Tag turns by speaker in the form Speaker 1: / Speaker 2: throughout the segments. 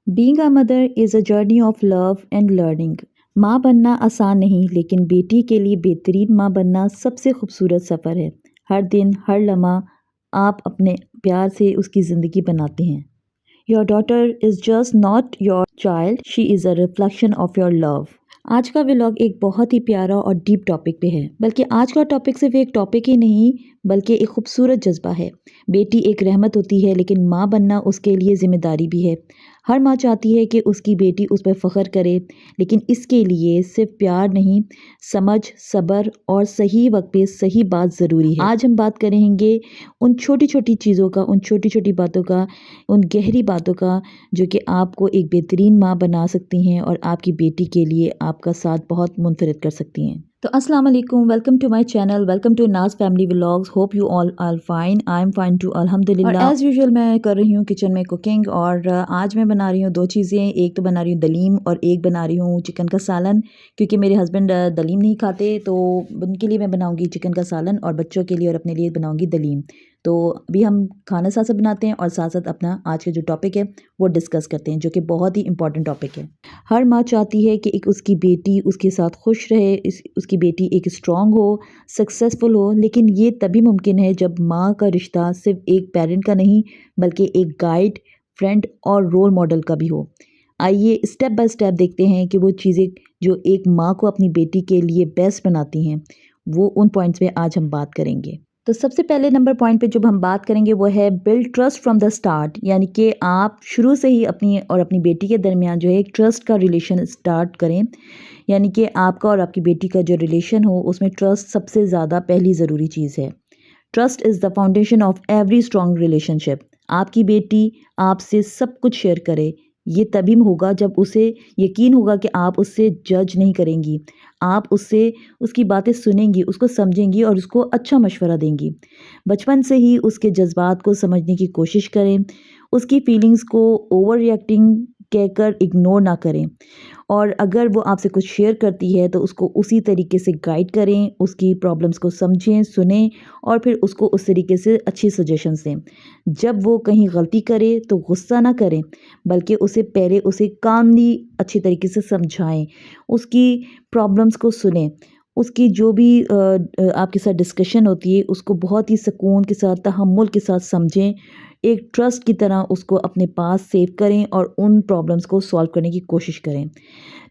Speaker 1: Being a mother is a journey of love and learning. माँ बनना आसान नहीं, लेकिन बेटी के लिए बेहतरीन माँ बनना सबसे खूबसूरत सफ़र है। हर दिन, हर लम्हा आप अपने प्यार से उसकी ज़िंदगी बनाते हैं। Your daughter is just not your child, she is a reflection of your love. आज का व्लॉग एक बहुत ही प्यारा और डीप टॉपिक पे है, बल्कि आज का टॉपिक सिर्फ एक टॉपिक ही नहीं बल्कि एक खूबसूरत जज्बा है। बेटी एक रहमत होती है, लेकिन माँ बनना उसके लिए ज़िम्मेदारी भी है। हर माँ चाहती है कि उसकी बेटी उस पर फ़ख्र करे, लेकिन इसके लिए सिर्फ प्यार नहीं, समझ, सब्र और सही वक्त पे सही बात ज़रूरी है। आज हम बात करेंगे उन छोटी छोटी चीज़ों का, उन छोटी छोटी बातों का, उन गहरी बातों का, जो कि आपको एक बेहतरीन माँ बना सकती हैं और आपकी बेटी के लिए आपका साथ बहुत मुनफरिद कर सकती हैं। तो अस्सलाम वालेकुम, welcome to my channel, welcome to Naaz family vlogs. Hope you all are fine, I am fine too अल्हम्दुलिल्लाह। और एज़ यूजुअल मैं कर रही हूँ किचन में कुकिंग, और आज मैं बना रही हूँ दो चीज़ें। एक तो बना रही हूँ दलीम और एक बना रही हूँ चिकन का सालन, क्योंकि मेरे हस्बैंड दलीम नहीं खाते, तो उनके लिए मैं बनाऊँगी चिकन का सालन और बच्चों के लिए और अपने लिए बनाऊँगी दलीम। तो अभी हम खाना साथ साथ बनाते हैं और साथ साथ अपना आज का जो टॉपिक है वो डिस्कस करते हैं, जो कि बहुत ही इंपॉर्टेंट टॉपिक है। हर माँ चाहती है कि एक उसकी बेटी उसके साथ खुश रहे, उसकी बेटी एक स्ट्रांग हो, सक्सेसफुल हो, लेकिन ये तभी मुमकिन है जब माँ का रिश्ता सिर्फ एक पेरेंट का नहीं बल्कि एक गाइड, फ्रेंड और रोल मॉडल का भी हो। आइए स्टेप बाय स्टेप देखते हैं कि वो चीज़ें जो एक माँ को अपनी बेटी के लिए बेस्ट बनाती हैं, वो उन पॉइंट्स पे आज हम बात करेंगे। तो सबसे पहले नंबर पॉइंट पे जो हम बात करेंगे वो है build trust from the start, यानी कि आप शुरू से ही अपनी और अपनी बेटी के दरमियान जो है एक ट्रस्ट का रिलेशन स्टार्ट करें। यानी कि आपका और आपकी बेटी का जो रिलेशन हो उसमें ट्रस्ट सबसे ज़्यादा पहली ज़रूरी चीज़ है। Trust is the foundation of every strong relationship. आपकी बेटी आपसे सब कुछ शेयर करे, ये तभी होगा जब उसे यकीन होगा कि आप उससे जज नहीं करेंगी, आप उससे उसकी बातें सुनेंगी, उसको समझेंगी और उसको अच्छा मशवरा देंगी। बचपन से ही उसके जज्बात को समझने की कोशिश करें, उसकी फीलिंग्स को ओवर रिएक्टिंग कहकर इग्नोर ना करें, और अगर वो आपसे कुछ शेयर करती है तो उसको उसी तरीके से गाइड करें, उसकी प्रॉब्लम्स को समझें, सुनें और फिर उसको उस तरीके से अच्छी सजेशंस दें। जब वो कहीं गलती करे तो गुस्सा ना करें, बल्कि उसे पहले उसे कामली अच्छी तरीके से समझाएं, उसकी प्रॉब्लम्स को सुनें, उसकी जो भी आपके साथ डिस्कशन होती है उसको बहुत ही सुकून के साथ, तहम्मुल के साथ समझें, एक ट्रस्ट की तरह उसको अपने पास सेव करें और उन प्रॉब्लम्स को सॉल्व करने की कोशिश करें।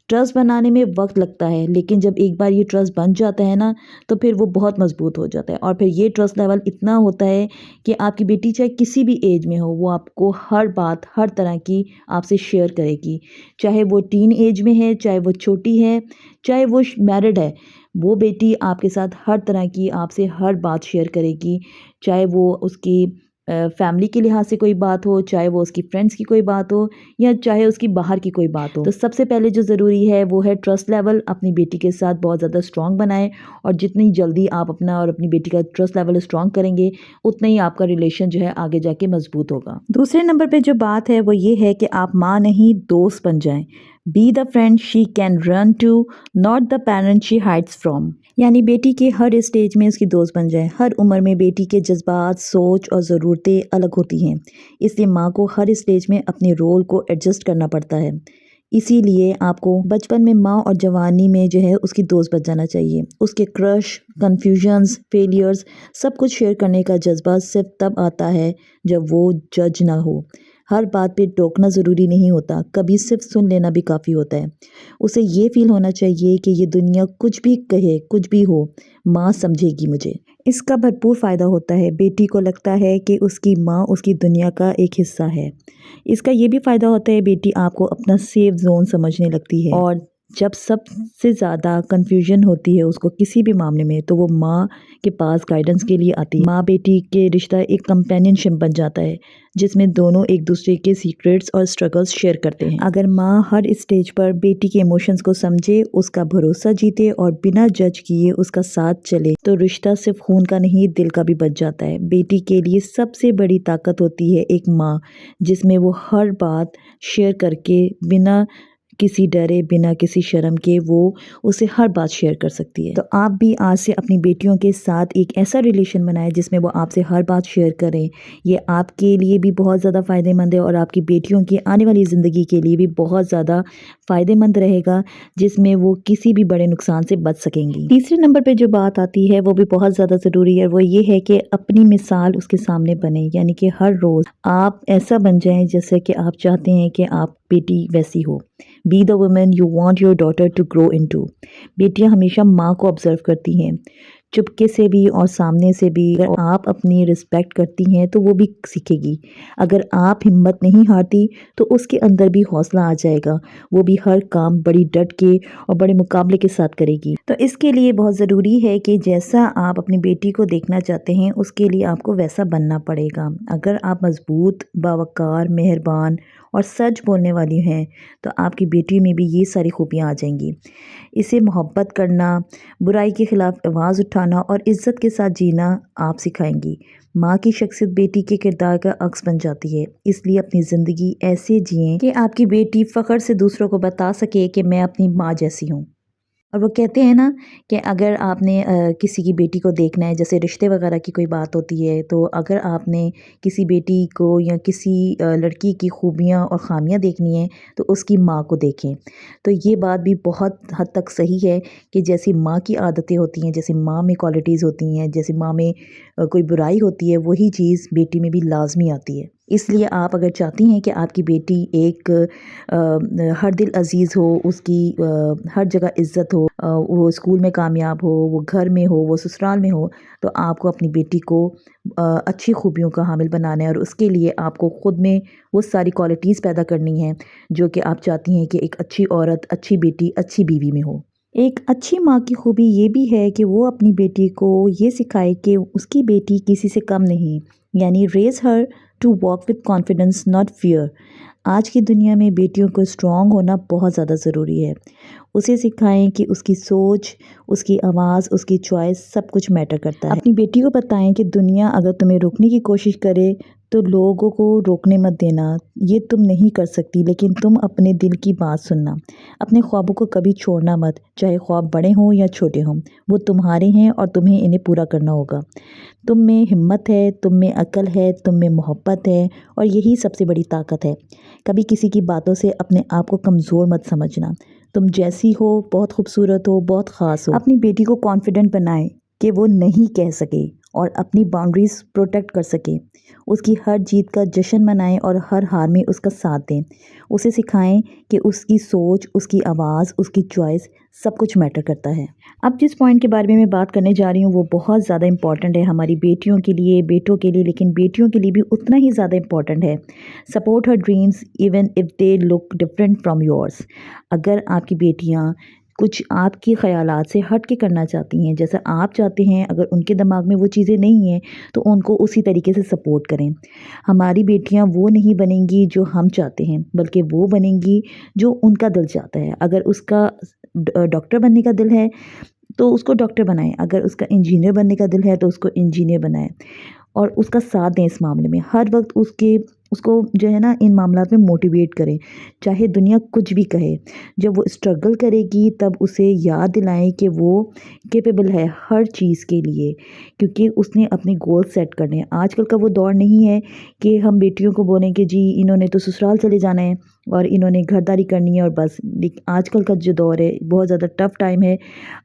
Speaker 1: ट्रस्ट बनाने में वक्त लगता है, लेकिन जब एक बार ये ट्रस्ट बन जाता है ना, तो फिर वो बहुत मजबूत हो जाता है और फिर ये ट्रस्ट लेवल इतना होता है कि आपकी बेटी चाहे किसी भी एज में हो, वो आपको हर बात, हर तरह की आपसे शेयर करेगी। चाहे वो टीन एज में है, चाहे वो छोटी है, चाहे वो मैरिड है, वो बेटी आपके साथ हर तरह की आपसे हर बात शेयर करेगी। चाहे वो उसकी फैमिली के लिहाज से कोई बात हो, चाहे वो उसकी फ्रेंड्स की कोई बात हो, या चाहे उसकी बाहर की कोई बात हो। तो सबसे पहले जो ज़रूरी है वो है ट्रस्ट लेवल अपनी बेटी के साथ बहुत ज़्यादा स्ट्रॉन्ग बनाएं, और जितनी जल्दी आप अपना और अपनी बेटी का ट्रस्ट लेवल स्ट्रॉन्ग करेंगे, उतना ही आपका रिलेशन जो है आगे जाके मजबूत होगा। दूसरे नंबर पे जो बात है वो ये है कि आप माँ नहीं दोस्त बन जाएं। Be the friend she can run to, not the parent she hides from. यानी बेटी के हर स्टेज में उसकी दोस्त बन जाए। हर उम्र में बेटी के जज्बात, सोच और ज़रूरतें अलग होती हैं, इसलिए माँ को हर स्टेज में अपने रोल को एडजस्ट करना पड़ता है। इसीलिए आपको बचपन में माँ और जवानी में जो है उसकी दोस्त बन जाना चाहिए। उसके क्रश, कन्फ्यूजन्स, फेलियर्स सब कुछ शेयर करने का जज्बा सिर्फ तब आता है जब वो जज ना हो। हर बात पे टोकना ज़रूरी नहीं होता, कभी सिर्फ सुन लेना भी काफ़ी होता है। उसे ये फील होना चाहिए कि ये दुनिया कुछ भी कहे, कुछ भी हो, माँ समझेगी मुझे। इसका भरपूर फ़ायदा होता है। बेटी को लगता है कि उसकी माँ उसकी दुनिया का एक हिस्सा है। इसका ये भी फ़ायदा होता है, बेटी आपको अपना सेफ ज़ोन समझने लगती है, और जब सबसे ज़्यादा कन्फ्यूजन होती है उसको किसी भी मामले में, तो वो माँ के पास गाइडेंस के लिए आती है। माँ बेटी के रिश्ता एक कंपेनियनशिप बन जाता है, जिसमें दोनों एक दूसरे के सीक्रेट्स और स्ट्रगल्स शेयर करते हैं। अगर माँ हर स्टेज पर बेटी के इमोशंस को समझे, उसका भरोसा जीते और बिना जज किए उसका साथ चले, तो रिश्ता सिर्फ खून का नहीं दिल का भी बच जाता है। बेटी के लिए सबसे बड़ी ताकत होती है एक माँ, जिसमें वो हर बात शेयर करके बिना کسی ڈرے بنا کسی شرم کے وہ اسے ہر بات شیئر کر سکتی ہے۔ تو آپ بھی آج سے اپنی بیٹیوں کے ساتھ ایک ایسا ریلیشن بنائیں جس میں وہ آپ سے ہر بات شیئر کریں۔ یہ آپ کے لیے بھی بہت زیادہ فائدہ مند ہے اور آپ کی بیٹیوں کی آنے والی زندگی کے لیے بھی بہت زیادہ فائدہ مند رہے گا، جس میں وہ کسی بھی بڑے نقصان سے بچ سکیں گی۔ تیسرے نمبر پہ جو بات آتی ہے وہ بھی بہت زیادہ ضروری ہے، وہ یہ ہے کہ اپنی مثال اس کے سامنے بنے، یعنی کہ ہر روز آپ ایسا بن جائیں جیسے کہ آپ چاہتے ہیں کہ آپ بیٹی ویسی ہو۔ Be the woman you want your daughter to grow into۔ بیٹیاں ہمیشہ ماں کو آبزرو کرتی ہیں، چپکے سے بھی اور سامنے سے بھی۔ اگر آپ اپنی رسپیکٹ کرتی ہیں تو وہ بھی سیکھے گی۔ اگر آپ ہمت نہیں ہارتی تو اس کے اندر بھی حوصلہ آ جائے گا، وہ بھی ہر کام بڑی ڈٹ کے اور بڑے مقابلے کے ساتھ کرے گی۔ تو اس کے لیے بہت ضروری ہے کہ جیسا آپ اپنی بیٹی کو دیکھنا چاہتے ہیں اس کے لیے آپ کو ویسا بننا پڑے گا۔ اگر آپ مضبوط، باوقار، مہربان اور سچ بولنے والی ہیں تو آپ کی بیٹی میں بھی یہ ساری خوبیاں آ جائیں گی۔ اسے محبت کرنا، برائی کے خلاف آواز اٹھانا اور عزت کے ساتھ جینا آپ سکھائیں گی۔ ماں کی شخصیت بیٹی کے کردار کا عکس بن جاتی ہے، اس لیے اپنی زندگی ایسے جئیں کہ آپ کی بیٹی فخر سے دوسروں کو بتا سکے کہ میں اپنی ماں جیسی ہوں۔ اور وہ کہتے ہیں نا کہ اگر آپ نے کسی کی بیٹی کو دیکھنا ہے، جیسے رشتے وغیرہ کی کوئی بات ہوتی ہے، تو اگر آپ نے کسی بیٹی کو یا کسی لڑکی کی خوبیاں اور خامیاں دیکھنی ہیں تو اس کی ماں کو دیکھیں۔ تو یہ بات بھی بہت حد تک صحیح ہے کہ جیسی ماں کی عادتیں ہوتی ہیں، جیسی ماں میں کوالٹیز ہوتی ہیں، جیسی ماں میں کوئی برائی ہوتی ہے، وہی چیز بیٹی میں بھی لازمی آتی ہے۔ اس لیے آپ اگر چاہتی ہیں کہ آپ کی بیٹی ایک ہر دل عزیز ہو، اس کی ہر جگہ عزت ہو، وہ اسکول میں کامیاب ہو، وہ گھر میں ہو، وہ سسرال میں ہو، تو آپ کو اپنی بیٹی کو اچھی خوبیوں کا حامل بنانا ہے، اور اس کے لیے آپ کو خود میں وہ ساری کوالٹیز پیدا کرنی ہیں جو کہ آپ چاہتی ہیں کہ ایک اچھی عورت، اچھی بیٹی، اچھی بیوی میں ہو۔ ایک اچھی ماں کی خوبی یہ بھی ہے کہ وہ اپنی بیٹی کو یہ سکھائے کہ اس کی بیٹی کسی سے کم نہیں، یعنی raise her to walk with confidence not fear. آج کی دنیا میں بیٹیوں کو اسٹرانگ ہونا بہت زیادہ ضروری ہے۔ اسے سکھائیں کہ اس کی سوچ، اس کی آواز، اس کی چوائس سب کچھ میٹر کرتا ہے۔ اپنی بیٹی کو بتائیں کہ دنیا اگر تمہیں روکنے کی کوشش کرے تو لوگوں کو روکنے مت دینا، یہ تم نہیں کر سکتی، لیکن تم اپنے دل کی بات سننا۔ اپنے خوابوں کو کبھی چھوڑنا مت، چاہے خواب بڑے ہوں یا چھوٹے ہوں، وہ تمہارے ہیں اور تمہیں انہیں پورا کرنا ہوگا۔ تم میں ہمت ہے، تم میں عقل ہے، تم میں محبت ہے، اور یہی سب سے بڑی طاقت ہے۔ کبھی کسی کی باتوں سے اپنے آپ کو کمزور مت سمجھنا۔ تم جیسی ہو، بہت خوبصورت ہو، بہت خاص ہو۔ اپنی بیٹی کو کانفیڈنٹ بنائیں کہ وہ نہیں کہہ سکے اور اپنی باؤنڈریز پروٹیکٹ کر سکے۔ اس کی ہر جیت کا جشن منائیں اور ہر ہار میں اس کا ساتھ دیں۔ اسے سکھائیں کہ اس کی سوچ، اس کی آواز، اس کی چوائس سب کچھ میٹر کرتا ہے۔ اب جس پوائنٹ کے بارے میں بات کرنے جا رہی ہوں وہ بہت زیادہ امپورٹنٹ ہے ہماری بیٹیوں کے لیے، بیٹوں کے لیے، لیکن بیٹیوں کے لیے بھی اتنا ہی زیادہ امپورٹنٹ ہے۔ Support her dreams even if they look different from yours. اگر آپ کی بیٹیاں کچھ آپ کے خیالات سے ہٹ کے کرنا چاہتی ہیں، جیسا آپ چاہتے ہیں، اگر ان کے دماغ میں وہ چیزیں نہیں ہیں تو ان کو اسی طریقے سے سپورٹ کریں۔ ہماری بیٹیاں وہ نہیں بنیں گی جو ہم چاہتے ہیں، بلکہ وہ بنیں گی جو ان کا دل چاہتا ہے۔ اگر اس کا ڈاکٹر بننے کا دل ہے تو اس کو ڈاکٹر بنائیں، اگر اس کا انجینئر بننے کا دل ہے تو اس کو انجینئر بنائیں، اور اس کا ساتھ دیں اس معاملے میں۔ ہر وقت اس کو جو ہے نا ان معاملات میں موٹیویٹ کریں، چاہے دنیا کچھ بھی کہے۔ جب وہ اسٹرگل کرے گی تب اسے یاد دلائیں کہ وہ کیپیبل ہے ہر چیز کے لیے، کیونکہ اس نے اپنے گول سیٹ کرنے ہیں۔ آج کل کا وہ دور نہیں ہے کہ ہم بیٹیوں کو بولیں کہ جی انہوں نے تو سسرال چلے جانا ہے اور انہوں نے گھر داری کرنی ہے اور بس۔ آج کل کا جو دور ہے بہت زیادہ ٹف ٹائم ہے۔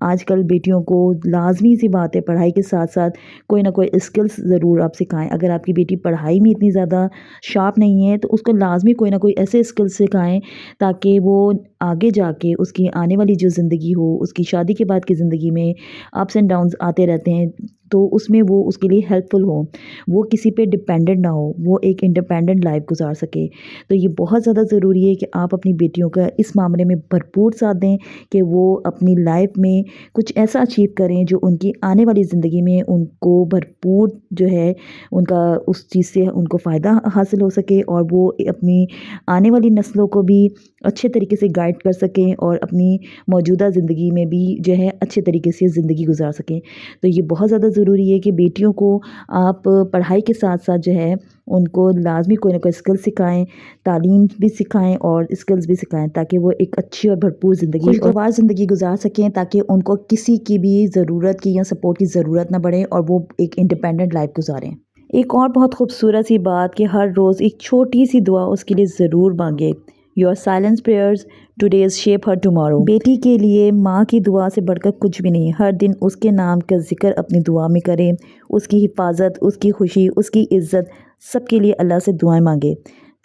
Speaker 1: آج کل بیٹیوں کو لازمی سی بات ہے، پڑھائی کے ساتھ ساتھ کوئی نہ کوئی اسکلس ضرور آپ سکھائیں۔ اگر آپ کی بیٹی پڑھائی میں اتنی زیادہ شارپ نہیں ہے تو اس کو لازمی کوئی نہ کوئی ایسے اسکلس سکھائیں تاکہ وہ آگے جا کے اس کی آنے والی جو زندگی ہو، اس کی شادی کے بعد کی زندگی میں اپس اینڈ ڈاؤنز آتے رہتے ہیں، تو اس میں وہ اس کے لیے ہیلپ فل ہو، وہ کسی پہ ڈپینڈنٹ نہ ہو، وہ ایک انڈیپینڈنٹ لائف گزار سکے۔ تو یہ بہت زیادہ ضروری ہے کہ آپ اپنی بیٹیوں کا اس معاملے میں بھرپور ساتھ دیں کہ وہ اپنی لائف میں کچھ ایسا اچیو کریں جو ان کی آنے والی زندگی میں ان کو بھرپور جو ہے ان کا اس چیز سے ان کو فائدہ حاصل ہو سکے، اور وہ اپنی آنے والی نسلوں کو بھی اچھے طریقے سے گائیڈ प्रोवाइड कर सकें और अपनी मौजूदा ज़िंदगी में भी जो है अच्छे तरीके से ज़िंदगी गुजार सकें। तो ये बहुत ज़्यादा ज़रूरी है कि बेटियों को आप पढ़ाई के साथ साथ जो है उनको लाज़मी कोई ना कोई स्किल सिखाएँ, तालीम भी सिखाएँ और स्किल्स भी सिखाएँ, ताकि वो एक अच्छी और भरपूर ज़िंदगी, खुशगवार ज़िंदगी गुजार सकें, ताकि उनको किसी की भी ज़रूरत की या सपोर्ट की ज़रूरत ना पड़े और वो एक इंडिपेंडेंट लाइफ गुजारें। एक और बहुत खूबसूरत सी बात कि हर रोज़ एक छोटी सी दुआ उसके लिए ज़रूर मांगे। Your silence prayers today's shape her tomorrow. बेटी के लिए माँ की दुआ से बढ़कर कुछ भी नहीं। हर दिन उसके नाम का जिक्र अपनी दुआ में करें, उसकी हिफाजत, उसकी खुशी, उसकी इज़्ज़त, सबके लिए अल्लाह से दुआएं मांगे।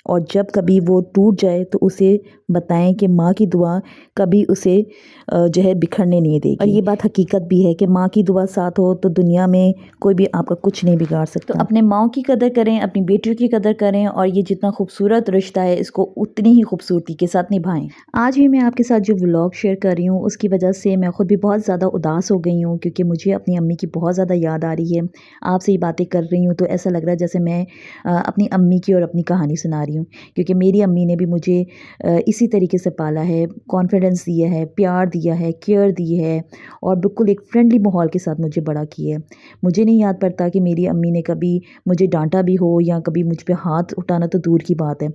Speaker 1: और जब कभी वो टूट जाए तो उसे बताएं कि माँ की दुआ कभी उसे जो है बिखरने नहीं देगी। और ये बात हकीकत भी है कि माँ की दुआ साथ हो तो दुनिया में कोई भी आपका कुछ नहीं बिगाड़ सकता। तो अपने माँ की कदर करें, अपनी बेटियों की कदर करें और ये जितना खूबसूरत रिश्ता है इसको उतनी ही खूबसूरती के साथ निभाएं। आज भी मैं आपके साथ जो व्लॉग शेयर कर रही हूँ उसकी वजह से मैं खुद भी बहुत ज़्यादा उदास हो गई हूँ, क्योंकि मुझे अपनी अम्मी की बहुत ज़्यादा याद आ रही है। आपसे ये बातें कर रही हूँ तो ऐसा लग रहा है जैसे मैं अपनी अम्मी की और अपनी कहानी सुना रही हूँ, क्योंकि मेरी अम्मी ने भी मुझे इसी तरीके से पाला है, कॉन्फिडेंस दिया है, प्यार दिया है, केयर दी है और बिल्कुल एक फ्रेंडली माहौल के साथ मुझे बड़ा किया है। मुझे नहीं याद पड़ता कि मेरी अम्मी ने कभी मुझे डांटा भी हो या कभी मुझ पे हाथ उठाना तो दूर की बात है।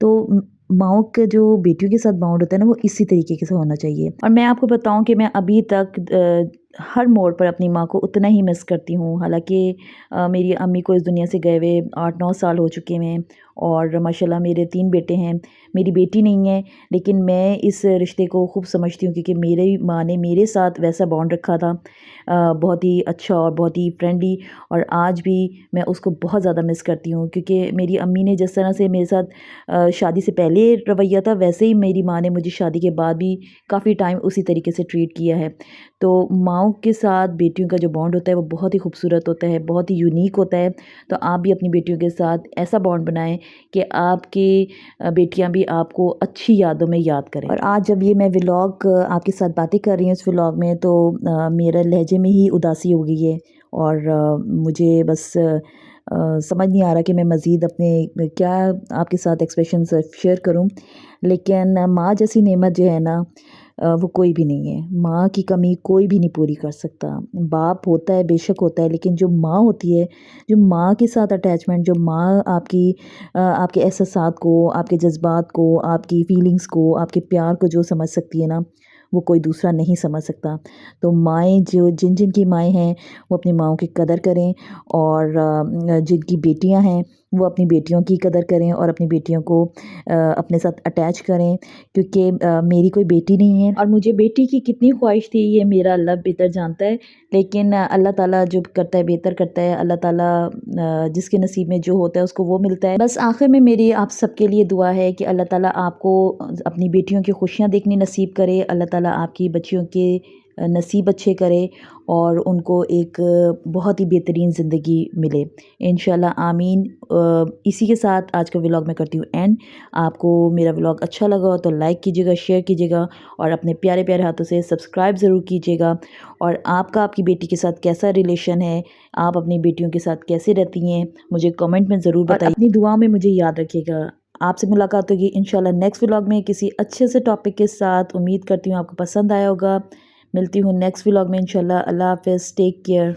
Speaker 1: तो माँओं के जो बेटियों के साथ बॉन्ड होता है ना, वो इसी तरीके से होना चाहिए। और मैं आपको बताऊं कि मैं अभी तक हर मोड़ पर अपनी माँ को उतना ही मिस करती हूँ। हालांकि मेरी अम्मी को इस दुनिया से गए हुए 8-9 साल हो चुके हैं और माशाल्लाह मेरे 3 बेटे हैं। मेरी बेटी नहीं है, लेकिन मैं इस रिश्ते को खूब समझती हूँ, क्योंकि मेरी माँ ने मेरे साथ वैसा बॉन्ड रखा था, बहुत ही अच्छा और बहुत ही फ्रेंडली। और आज भी मैं उसको बहुत ज़्यादा मिस करती हूँ, क्योंकि मेरी अम्मी ने जिस तरह से मेरे साथ शादी से पहले रवैया था, वैसे ही मेरी माँ ने मुझे शादी के बाद भी काफ़ी टाइम उसी तरीके से ट्रीट किया है। तो माँओं के साथ बेटियों का जो बॉन्ड होता है वो बहुत ही खूबसूरत होता है, बहुत ही यूनिक होता है। तो आप भी अपनी बेटियों के साथ ऐसा बॉन्ड बनाएं कि आपकी बेटियां भी आपको अच्छी यादों में याद करें। और आज जब ये मैं व्लॉग आपके साथ बातें कर रही हूँ इस व्लॉग में, तो मेरा लहजे में ही उदासी हो गई है और मुझे बस समझ नहीं आ रहा कि मैं मज़ीद अपने क्या आपके साथ एक्सप्रेशंस शेयर करूं। लेकिन माँ जैसी नेमत जो है ना, वो कोई भी नहीं है। माँ की कमी कोई भी नहीं पूरी कर सकता। बाप होता है, बेशक होता है, लेकिन जो माँ होती है, जो माँ के साथ अटैचमेंट, जो माँ आपकी आपके एहसासात को, आपके जज्बात को, आपकी फीलिंग्स को, आपके प्यार को जो समझ सकती है ना, वो कोई दूसरा नहीं समझ सकता। तो माएँ जो जिन की माएँ हैं वो अपनी माँओं की कदर करें और जिनकी बेटियां हैं वो अपनी बेटियों की कदर करें और अपनी बेटियों को अपने साथ अटैच करें, क्योंकि मेरी कोई बेटी नहीं है और मुझे बेटी की कितनी ख्वाहिश थी ये मेरा अल्लाह बेहतर जानता है। लेकिन अल्लाह ताला जो करता है बेहतर करता है। अल्लाह ताला जिसके नसीब में जो होता है उसको वो मिलता है। बस आखिर में मेरी आप सबके लिए दुआ है कि अल्लाह ताला आपको अपनी बेटियों की खुशियाँ देखनी नसीब करे। अल्लाह ताला आपकी बच्चियों के नसीब अच्छे करे और उनको एक बहुत ही बेहतरीन ज़िंदगी मिले, इंशाल्लाह आमीन। इसी के साथ आज का व्लॉग मैं करती हूँ एंड। आपको मेरा व्लॉग अच्छा लगा हो तो लाइक कीजिएगा, शेयर कीजिएगा और अपने प्यारे प्यारे हाथों से सब्सक्राइब ज़रूर कीजिएगा। और आपका आपकी बेटी के साथ कैसा रिलेशन है, आप अपनी बेटियों के साथ कैसे रहती हैं, मुझे कमेंट में ज़रूर बताइए। अपनी दुआ में मुझे याद रखिएगा। आपसे मुलाकात होगी इंशाल्लाह नेक्स्ट व्लॉग में किसी अच्छे से टॉपिक के साथ। उम्मीद करती हूँ आपको पसंद आया होगा। मिलती हूँ नेक्स्ट व्लॉग में इंशाल्लाह। अल्लाह हाफ़िज़, टेक केयर।